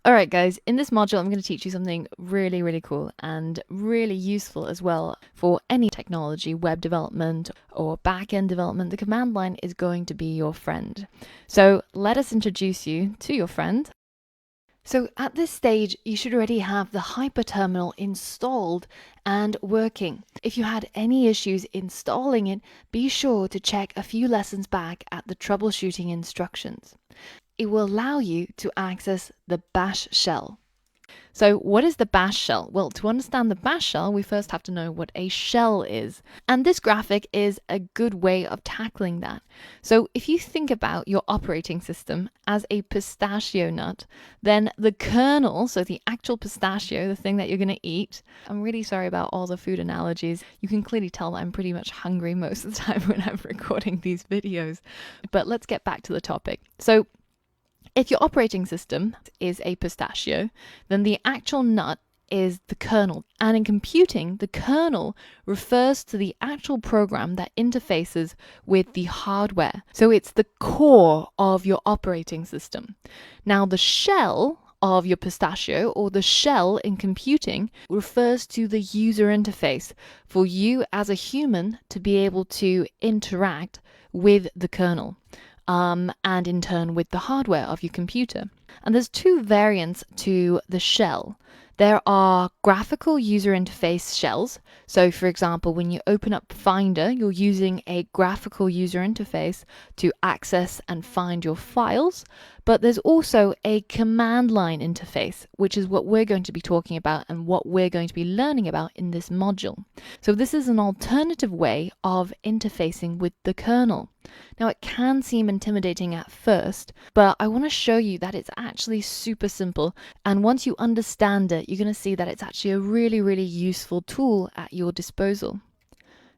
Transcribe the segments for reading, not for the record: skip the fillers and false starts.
Alright guys, in this module I'm going to teach you something really, really cool and really useful as well for any technology, web development or back-end development. The command line is going to be your friend. So let us introduce you to your friend. So at this stage, you should already have the hyperterminal installed and working. If you had any issues installing it, be sure to check a few lessons back at the troubleshooting instructions. It will allow you to access the bash shell. So what is the bash shell? Well, to understand the bash shell, we first have to know what a shell is. And this graphic is a good way of tackling that. So if you think about your operating system as a pistachio nut, then the kernel, so the actual pistachio, the thing that you're going to eat, I'm really sorry about all the food analogies. You can clearly tell that I'm pretty much hungry most of the time when I'm recording these videos. But let's get back to the topic. So if your operating system is a pistachio, then the actual nut is the kernel. And in computing, the kernel refers to the actual program that interfaces with the hardware. So it's the core of your operating system. Now, the shell of your pistachio, or the shell in computing, refers to the user interface for you as a human to be able to interact with the kernel. And in turn with the hardware of your computer. And there's two variants to the shell. There are graphical user interface shells. So for example, when you open up Finder, you're using a graphical user interface to access and find your files. But there's also a command line interface, which is what we're going to be talking about and what we're going to be learning about in this module. So this is an alternative way of interfacing with the kernel. Now, it can seem intimidating at first, but I want to show you that it's actually super simple. And once you understand it, you're going to see that it's actually a really, really useful tool at your disposal.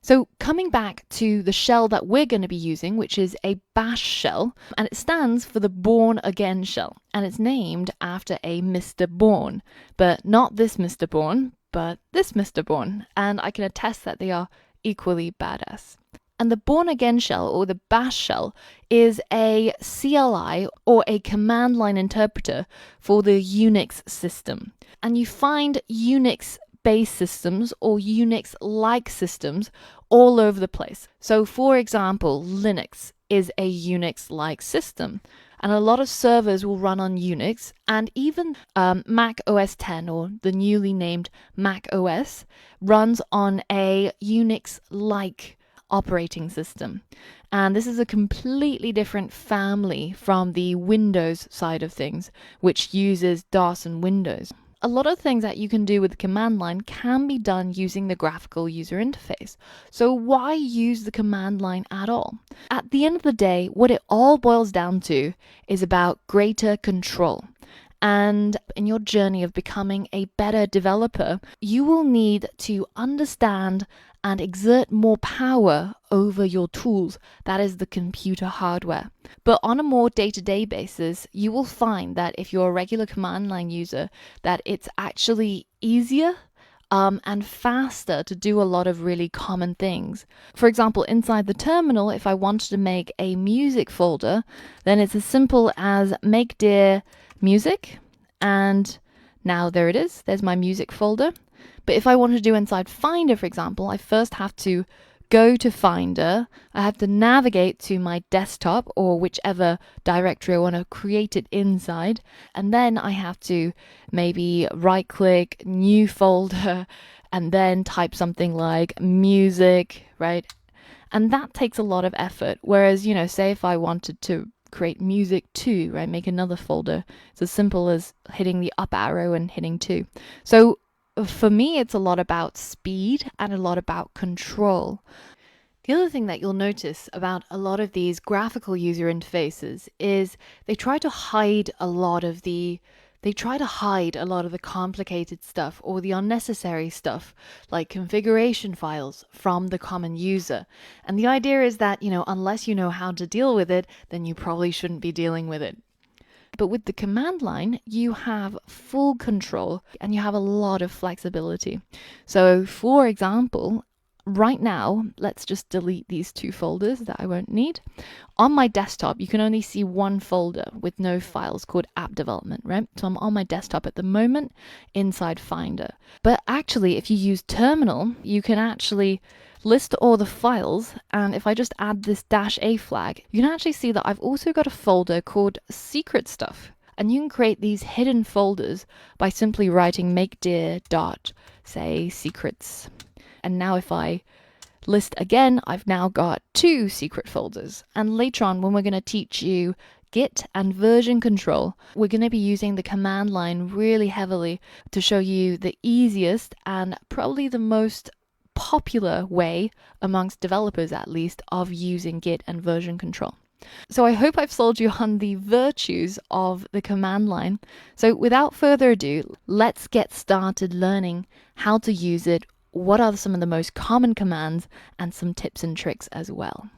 So coming back to the shell that we're going to be using, which is a bash shell, and it stands for the Born Again shell, and it's named after a Mr. Bourne, but not this Mr. Bourne, but this Mr. Bourne, and I can attest that they are equally badass. And the Born Again shell, or the bash shell, is a CLI, or a command line interpreter for the Unix system. And you find Unix-based systems or Unix-like systems all over the place. So for example, Linux is a Unix-like system. And a lot of servers will run on Unix, and even Mac OS X, or the newly named Mac OS, runs on a Unix-like operating system. And this is a completely different family from the Windows side of things, which uses DOS and Windows. A lot of things that you can do with the command line can be done using the graphical user interface. So why use the command line at all? At the end of the day, what it all boils down to is about greater control. And in your journey of becoming a better developer, you will need to understand and exert more power over your tools, that is the computer hardware. But on a more day-to-day basis, you will find that if you're a regular command line user, that it's actually easier and faster to do a lot of really common things. For example, inside the terminal, if I wanted to make a music folder, then it's as simple as make dir music, and now there it is, there's my music folder. But if I want to do inside Finder, for example, I first have to go to Finder, I have to navigate to my desktop or whichever directory I want to create it inside, and then I have to maybe right-click, new folder, and then type something like music, right? And that takes a lot of effort, whereas, you know, say if I wanted to create music 2, right, make another folder, it's as simple as hitting the up arrow and hitting 2. So for me, it's a lot about speed and a lot about control. The other thing that you'll notice about a lot of these graphical user interfaces is they try to hide a lot of the complicated stuff or the unnecessary stuff, like configuration files, from the common user. And the idea is that, you know, unless you know how to deal with it, then you probably shouldn't be dealing with it. But with the command line, you have full control and you have a lot of flexibility. So for example, right now, let's just delete these 2 folders that I won't need. On my desktop, you can only see one folder with no files called app development, right? So I'm on my desktop at the moment inside Finder. But actually, if you use Terminal, you can actually list all the files. And if I just add this -a flag, you can actually see that I've also got a folder called secret stuff. And you can create these hidden folders by simply writing makedir dot, say, secrets. And now if I list again, I've now got 2 secret folders. And later on, when we're going to teach you Git and version control, we're going to be using the command line really heavily to show you the easiest and probably the most popular way, amongst developers at least, of using Git and version control. So I hope I've sold you on the virtues of the command line. So without further ado, let's get started learning how to use it, what are some of the most common commands, and some tips and tricks as well.